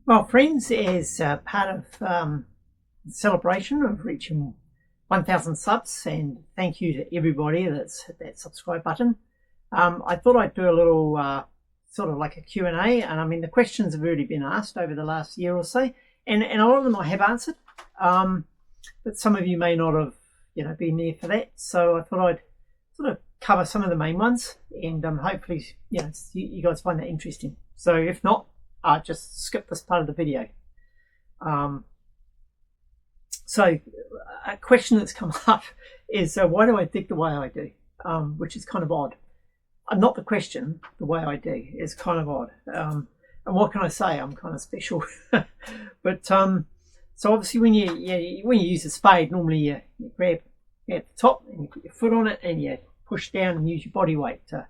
Well, friends, as part of the celebration of reaching 1,000 subs, and thank you to everybody that's hit that subscribe button, I thought I'd do a little sort of like a Q&A, and I mean the questions have already been asked over the last year or so, and a lot of them I have answered, but some of you may not have been there for that, so I thought I'd sort of cover some of the main ones, and hopefully you guys find that interesting. So if not, just skip this part of the video. So a question that's come up is why do I dig the way I do, which is kind of odd. Not the question, the way I dig is kind of odd. And what can I say? I'm kind of special. But so obviously when you use a spade, normally you grab at the top and you put your foot on it and you push down and use your body weight to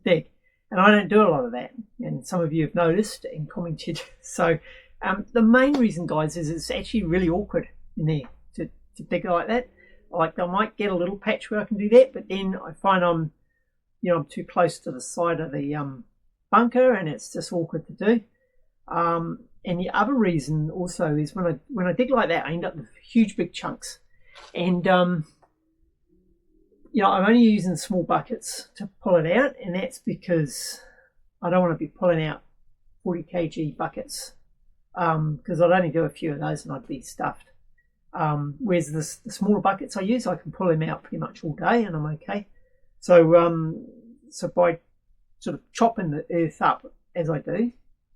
dig. And I don't do a lot of that, and some of you have noticed and commented. So the main reason, guys, is it's actually really awkward in there to dig like that. Like I might get a little patch where I can do that, but then I find I'm too close to the side of the bunker, and it's just awkward to do. And the other reason also is when I dig like that, I end up with huge big chunks, and I'm only using small buckets to pull it out, and that's because I don't want to be pulling out 40 kg buckets, because I'd only do a few of those and I'd be stuffed. Whereas the smaller buckets I use, I can pull them out pretty much all day and I'm okay. So so by sort of chopping the earth up as I do,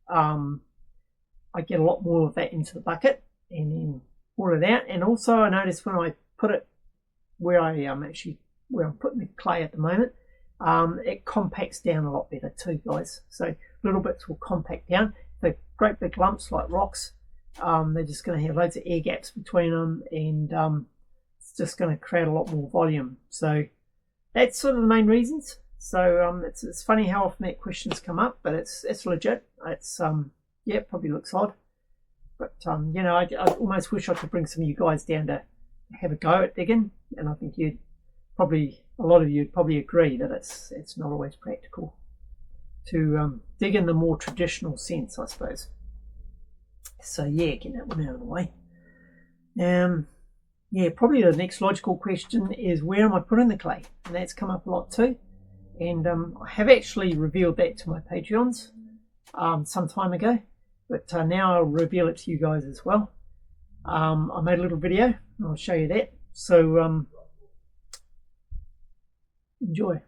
I get a lot more of that into the bucket and then pull it out. And also I notice when I put it where I'm putting the clay at the moment, it compacts down a lot better too, guys. So little bits will compact down. The great big lumps like rocks, they're just going to have loads of air gaps between them, and it's just going to create a lot more volume. So that's sort of the main reasons. So it's funny how often that question's come up, but it's legit. It's yeah, it probably looks odd, but I almost wish I could bring some of you guys down to have a go at digging, and I think a lot of you would probably agree that it's not always practical to dig in the more traditional sense, I suppose. So yeah, get that one out of the way. Yeah, probably the next logical question is where am I putting the clay, and that's come up a lot too. And I have actually revealed that to my Patreons some time ago, but now I'll reveal it to you guys as well. I made a little video and I'll show you that. So enjoy.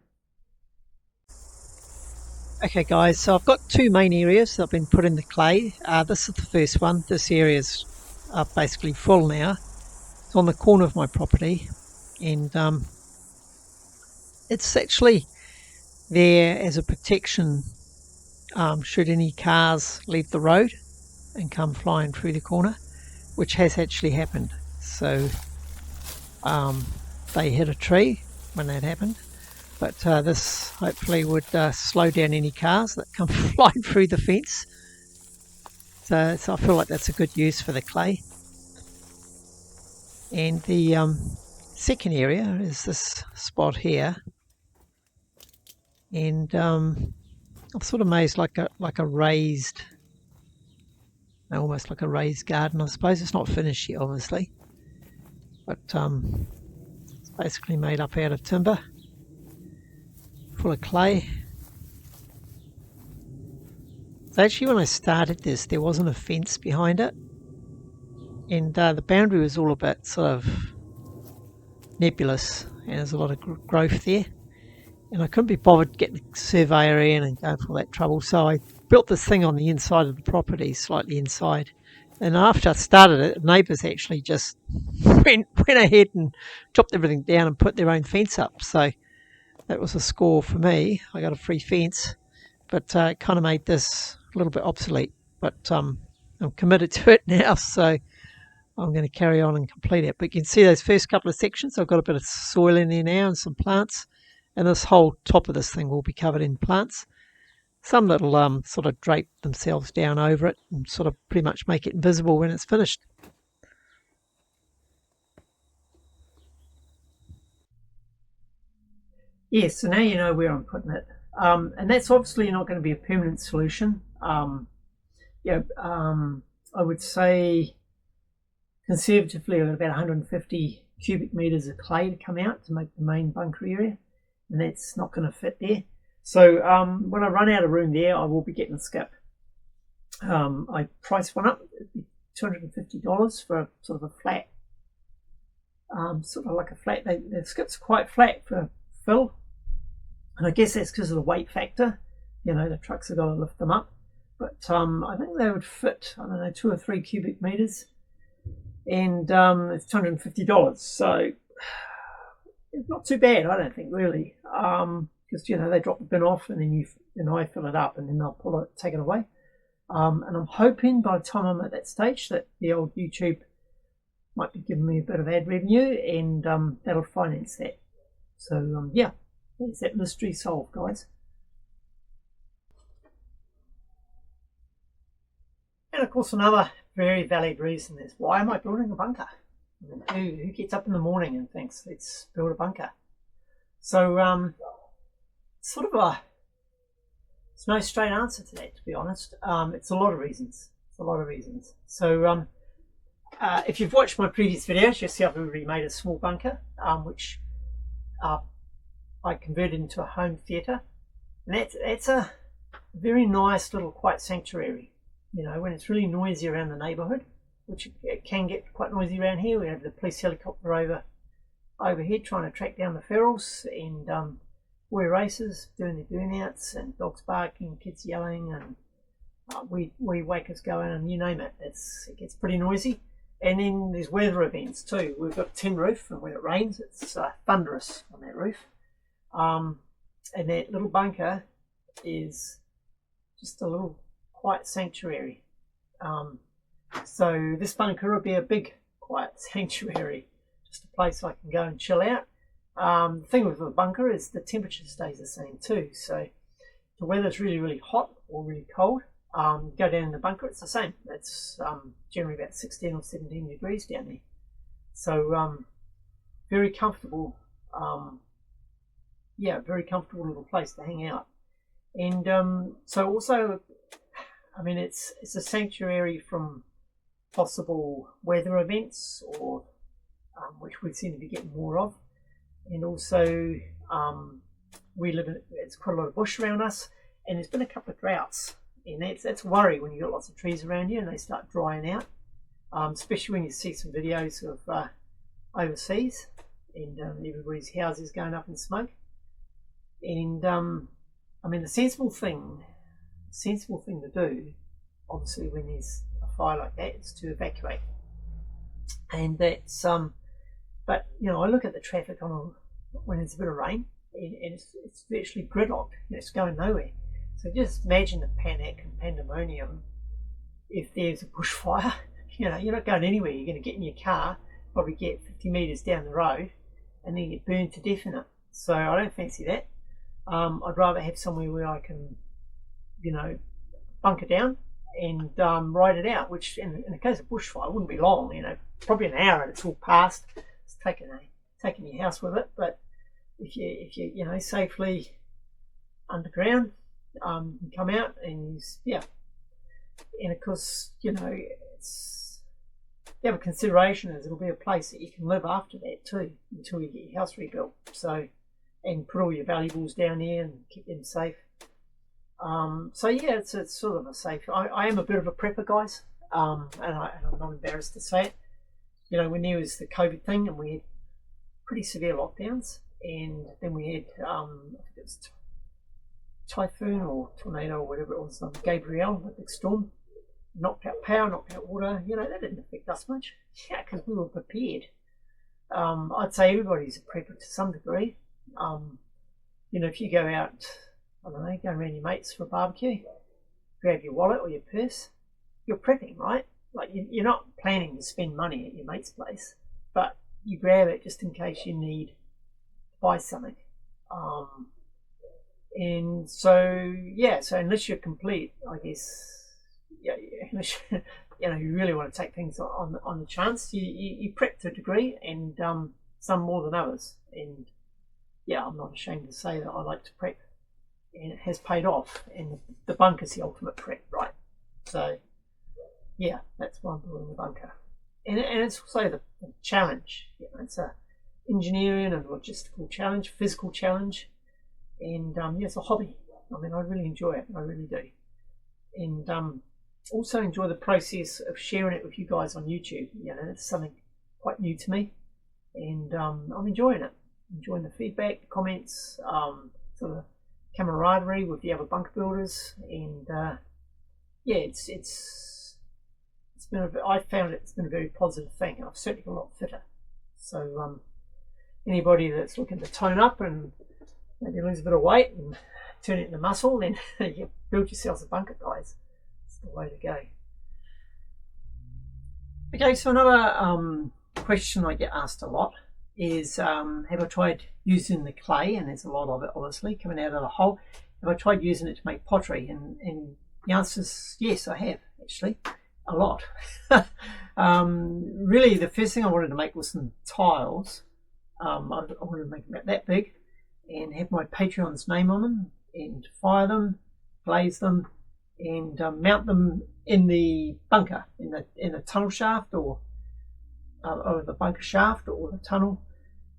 Okay guys, so I've got two main areas that I've been putting the clay. This is the first one. This area is basically full now. It's on the corner of my property, and it's actually there as a protection should any cars leave the road and come flying through the corner, which has actually happened. So they hit a tree when that happened. But this hopefully would slow down any cars that come flying through the fence. So I feel like that's a good use for the clay. And the second area is this spot here. And I've sort of made like a raised, almost like a raised garden, I suppose. It's not finished yet, obviously. But it's basically made up out of timber, full of clay. So actually when I started this, there wasn't a fence behind it, and the boundary was all a bit sort of nebulous, and there's a lot of growth there, and I couldn't be bothered getting the surveyor in and going for all that trouble, so I built this thing on the inside of the property, slightly inside. And after I started it, neighbours actually just went ahead and chopped everything down and put their own fence up. So that was a score for me. I got a free fence, but it kind of made this a little bit obsolete. But I'm committed to it now, so I'm going to carry on and complete it. But you can see those first couple of sections, I've got a bit of soil in there now and some plants. And this whole top of this thing will be covered in plants. Some that'll sort of drape themselves down over it and sort of pretty much make it invisible when it's finished. Yes, so now you know where I'm putting it. And that's obviously not going to be a permanent solution. I would say conservatively I've got about 150 cubic meters of clay to come out to make the main bunker area, and that's not going to fit there. So when I run out of room there, I will be getting a skip. I priced one up. It'd be $250 for sort of a flat, sort of like a flat. The skips are quite flat for fill, and I guess that's because of the weight factor. You know, the trucks have got to lift them up. But I think they would fit, I don't know, 2 or 3 cubic meters, and it's $250. So it's not too bad, I don't think, really, because you know they drop the bin off, and then I fill it up, and then they'll take it away. And I'm hoping by the time I'm at that stage that the old YouTube might be giving me a bit of ad revenue, and that'll finance that. So yeah, there's that mystery solved, guys. And of course, another very valid reason is, why am I building a bunker? I mean, who gets up in the morning and thinks, let's build a bunker? So sort of it's no straight answer to that, to be honest. It's a lot of reasons. So if you've watched my previous videos, you'll see I've already made a small bunker, which I converted into a home theatre. And that's a very nice little quiet sanctuary. You know, when it's really noisy around the neighbourhood, which it can get quite noisy around here. We have the police helicopter overhead trying to track down the ferals, and we're racers doing their burnouts, and dogs barking, kids yelling, and weed wakers going, and you name it. It gets pretty noisy. And then there's weather events too. We've got a tin roof, and when it rains, it's thunderous on that roof. And that little bunker is just a little quiet sanctuary. So this bunker will be a big quiet sanctuary, just a place I can go and chill out. The thing with the bunker is the temperature stays the same too. So if the weather's really, really hot or really cold, go down in the bunker, it's the same. It's generally about 16 or 17 degrees down there. So very comfortable, very comfortable little place to hang out. And so also, I mean, it's a sanctuary from possible weather events, or which we seem to be getting more of. And also, we live in, it's quite a lot of bush around us, and there's been a couple of droughts, and that's a worry when you've got lots of trees around you and they start drying out, especially when you see some videos of overseas, and everybody's houses going up in smoke. And I mean, the sensible thing to do, obviously, when there's a fire like that, is to evacuate. And that's but you know, I look at the traffic when there's a bit of rain, and it's virtually gridlocked. You know, it's going nowhere. So just imagine the panic and pandemonium if there's a bushfire. You know, you're not going anywhere. You're going to get in your car, probably get 50 meters down the road, and then get burned to death in it. So I don't fancy that. I'd rather have somewhere where I can, you know, bunker down and ride it out, which in the case of bushfire wouldn't be long, you know, probably an hour and it's all past. It's taking your house with it. But if you know, safely underground, you can come out and and of course, you know, it's, the other consideration is it'll be a place that you can live after that too, until you get your house rebuilt. So, and put all your valuables down there and keep them safe. So yeah, it's sort of a safe. I am a bit of a prepper, guys, and I'm not embarrassed to say it. You know, when there was the COVID thing and we had pretty severe lockdowns, and then we had I think it was typhoon or tornado or whatever it was, Gabrielle, a big storm, knocked out power, knocked out water. You know, that didn't affect us much. Yeah, because we were prepared. I'd say everybody's a prepper to some degree. You know, if you go out, I don't know, go around your mates for a barbecue, grab your wallet or your purse, you're prepping, right? Like, you're not planning to spend money at your mate's place, but you grab it just in case you need to buy something. And so, yeah, so unless you're complete, I guess, unless you know, you really want to take things on the chance, you prep to a degree, and some more than others. And yeah, I'm not ashamed to say that I like to prep, and it has paid off, and the bunker's the ultimate prep, right? So yeah, that's why I'm building the bunker. And it's also the challenge. You know, it's a engineering and logistical challenge, physical challenge, and yeah, it's a hobby. I mean, I really enjoy it. I really do, and also enjoy the process of sharing it with you guys on YouTube. You know, it's something quite new to me, and I'm enjoying it. Enjoying the feedback, the comments, sort of camaraderie with the other bunker builders, and yeah, I found it's been a very positive thing, and I've certainly got a lot fitter. So anybody that's looking to tone up and maybe lose a bit of weight and turn it into muscle, then you build yourselves a bunker, guys. It's the way to go. Okay, so another question I get asked a lot is, have I tried using the clay? And there's a lot of it, obviously, coming out of the hole. Have I tried using it to make pottery? And the answer is yes, I have, actually. A lot. Really, the first thing I wanted to make was some tiles. I wanted to make them about that big and have my Patreon's name on them and fire them, glaze them, and mount them in the bunker, in the tunnel shaft, or the bunker shaft or the tunnel,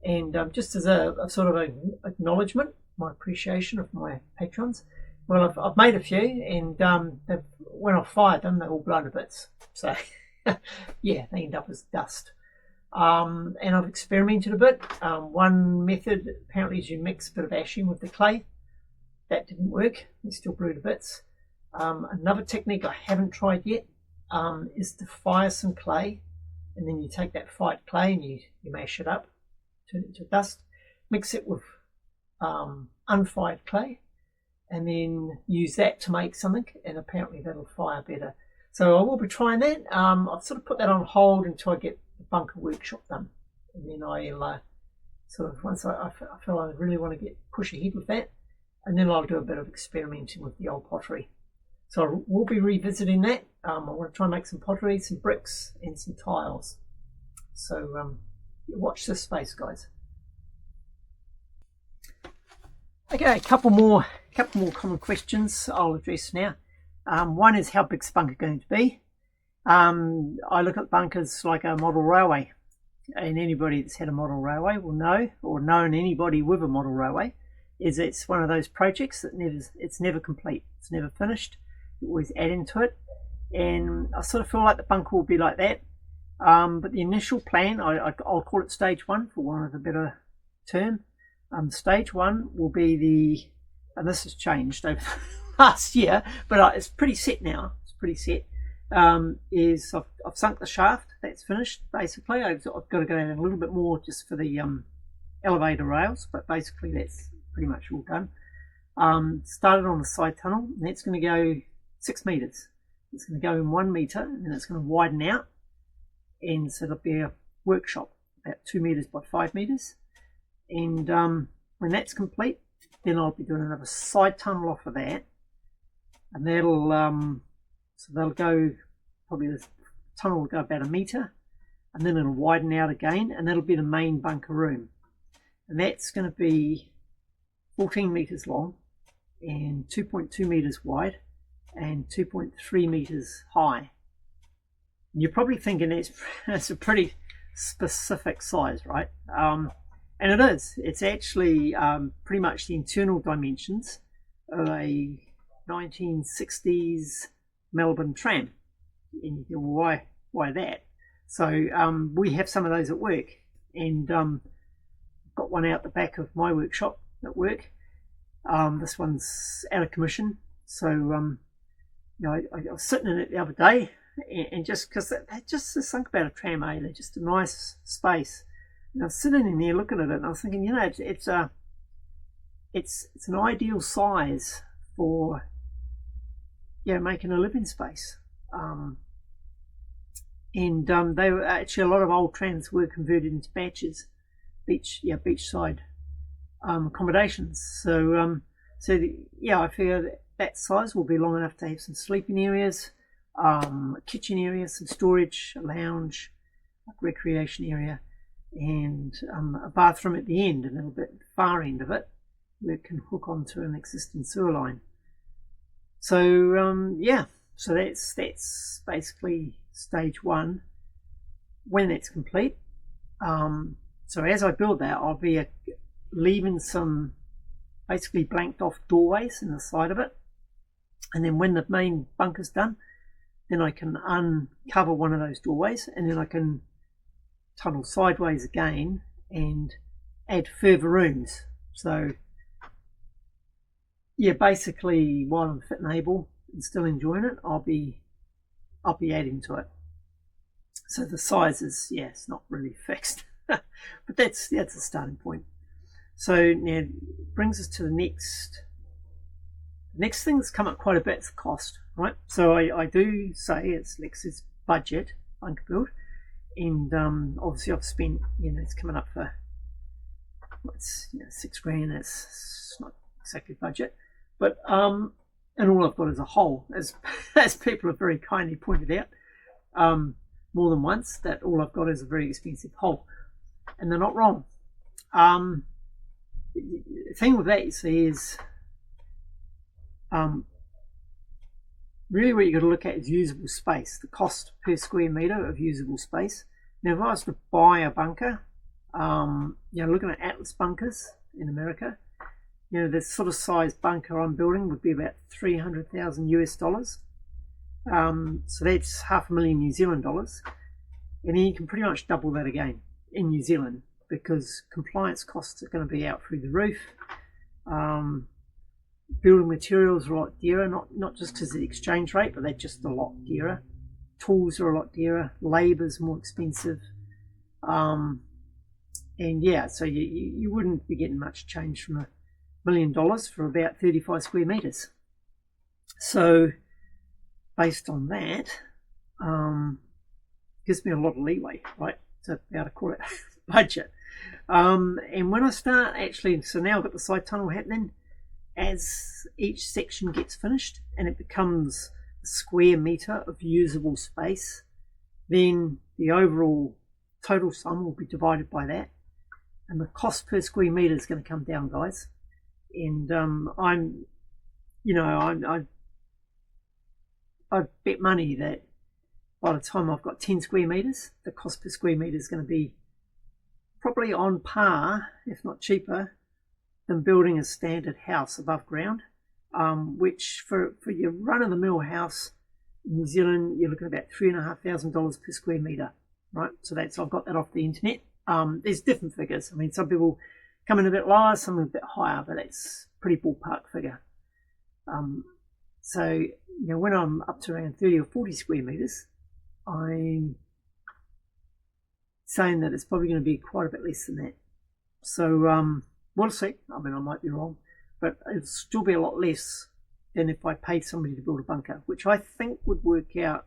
and just as a sort of an acknowledgement, my appreciation of my patrons. Well, I've made a few, and when I fired them, they're all blown to bits. So, yeah, they end up as dust. And I've experimented a bit. One method apparently is you mix a bit of ashing with the clay. That didn't work. They still blew to bits. Another technique I haven't tried yet is to fire some clay, and then you take that fired clay and you mash it up, turn it into dust, mix it with unfired clay, and then use that to make something, and apparently that'll fire better. So I will be trying that. I've sort of put that on hold until I get the bunker workshop done, and then I'll sort of, once I feel I really want to push ahead with that, and then I'll do a bit of experimenting with the old pottery. So we'll be revisiting that. I want to try and make some pottery, some bricks, and some tiles. So watch this space, guys. Okay, a couple more common questions I'll address now. One is, how big's the bunker going to be? I look at bunkers like a model railway, and anybody that's had a model railway will know, or known anybody with a model railway, is it's one of those projects that it's never complete, it's never finished. You always add into it, and I sort of feel like the bunker will be like that. But the initial plan, I'll call it stage one for want of a better term. Stage one will be and this has changed over the last year, but it's pretty set now. It's pretty set. Is I've sunk the shaft. That's finished basically. I've got to go in a little bit more just for the elevator rails, but basically that's pretty much all done. Started on the side tunnel, and that's going to go 6 meters. It's going to go in 1 meter, and then it's going to widen out, and so it'll be a workshop about 2 meters by 5 meters. And when that's complete, then I'll be doing another side tunnel off of that, and that'll so they'll go, probably the tunnel will go about 1 meter, and then it'll widen out again, and that'll be the main bunker room, and that's going to be 14 meters long and 2.2 meters wide and 2.3 meters high. And you're probably thinking it's a pretty specific size, right? And it is. It's actually pretty much the internal dimensions of a 1960s Melbourne tram. And you think, well, why that? So we have some of those at work, and got one out the back of my workshop at work. This one's out of commission, so you know, I was sitting in it the other day, and just because they just think about a tram, they're just a nice space. And I was sitting in there looking at it, and I was thinking, you know, it's an ideal size for, you know, making a living space. And they were actually, a lot of old trams were converted into beachside accommodations. So I figure that size will be long enough to have some sleeping areas, a kitchen area, some storage, a lounge, a recreation area, and a bathroom at the end, a little bit far end of it, where it can hook onto an existing sewer line. So So that's basically stage one. When that's complete, so as I build that, I'll be leaving some basically blanked off doorways in the side of it, and then when the main bunker's done, then I can uncover one of those doorways, and then I can tunnel sideways again and add further rooms. So yeah, basically while I'm fit and able and still enjoying it, I'll be adding to it. So the size is, yeah, it's not really fixed, but that's a starting point. So now it brings us to the next thing that's come up quite a bit is the cost, right? So I do say it's Lex's budget bunker build, and obviously I've spent, it's coming up for it's $6,000. It's not exactly budget, but and all I've got is a hole, as people have very kindly pointed out more than once, that all I've got is a very expensive hole, and they're not wrong. The thing with that, you see, is really what you've got to look at is usable space, the cost per square metre of usable space. Now, if I was to buy a bunker, looking at Atlas bunkers in America, the sort of size bunker I'm building would be about $300,000 US. So that's $500,000 New Zealand dollars, and then you can pretty much double that again in New Zealand, because compliance costs are going to be out through the roof. Building materials are a lot dearer, not just because of the exchange rate, but they're just a lot dearer. Tools are a lot dearer, labour's more expensive, and yeah, so you wouldn't be getting much change from $1 million for about 35 square metres. So based on that, gives me a lot of leeway, right, to be able to call it budget. And when I start actually, so now I've got the side tunnel happening, as each section gets finished and it becomes a square metre of usable space, then the overall total sum will be divided by that, and the cost per square metre is going to come down, guys. And I bet money that by the time I've got 10 square metres, the cost per square metre is going to be probably on par, if not cheaper, than building a standard house above ground, which for your run-of-the-mill house in New Zealand, you're looking at about $3,500 per square metre, right? So I've got that off the internet. There's different figures. I mean, some people come in a bit lower, some a bit higher, but it's a pretty ballpark figure. So when I'm up to around 30 or 40 square metres, I'm saying that it's probably going to be quite a bit less than that. So we'll see. I mean, I might be wrong, but it'll still be a lot less than if I paid somebody to build a bunker, which I think would work out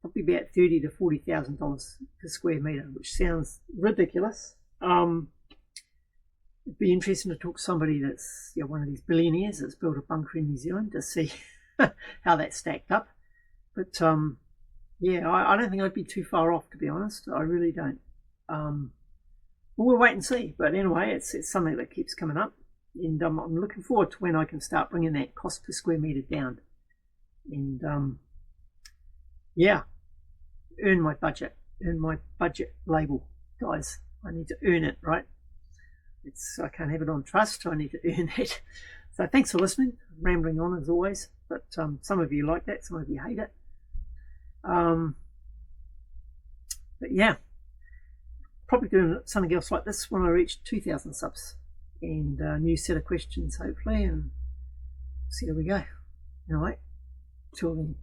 probably about $30,000 to $40,000 per square metre, which sounds ridiculous. It'd be interesting to talk to somebody that's one of these billionaires that's built a bunker in New Zealand to see how that stacked up. But I don't think I'd be too far off, to be honest. I really don't. We'll wait and see. But anyway, it's something that keeps coming up, and I'm looking forward to when I can start bringing that cost per square metre down, and earn my budget label, guys. I need to earn it, right? I can't have it on trust. I need to earn it. So thanks for listening. I'm rambling on as always, but some of you like that, some of you hate it. But yeah, probably doing something else like this when I reach 2,000 subs, and a new set of questions hopefully, and see how we go. All right, till then.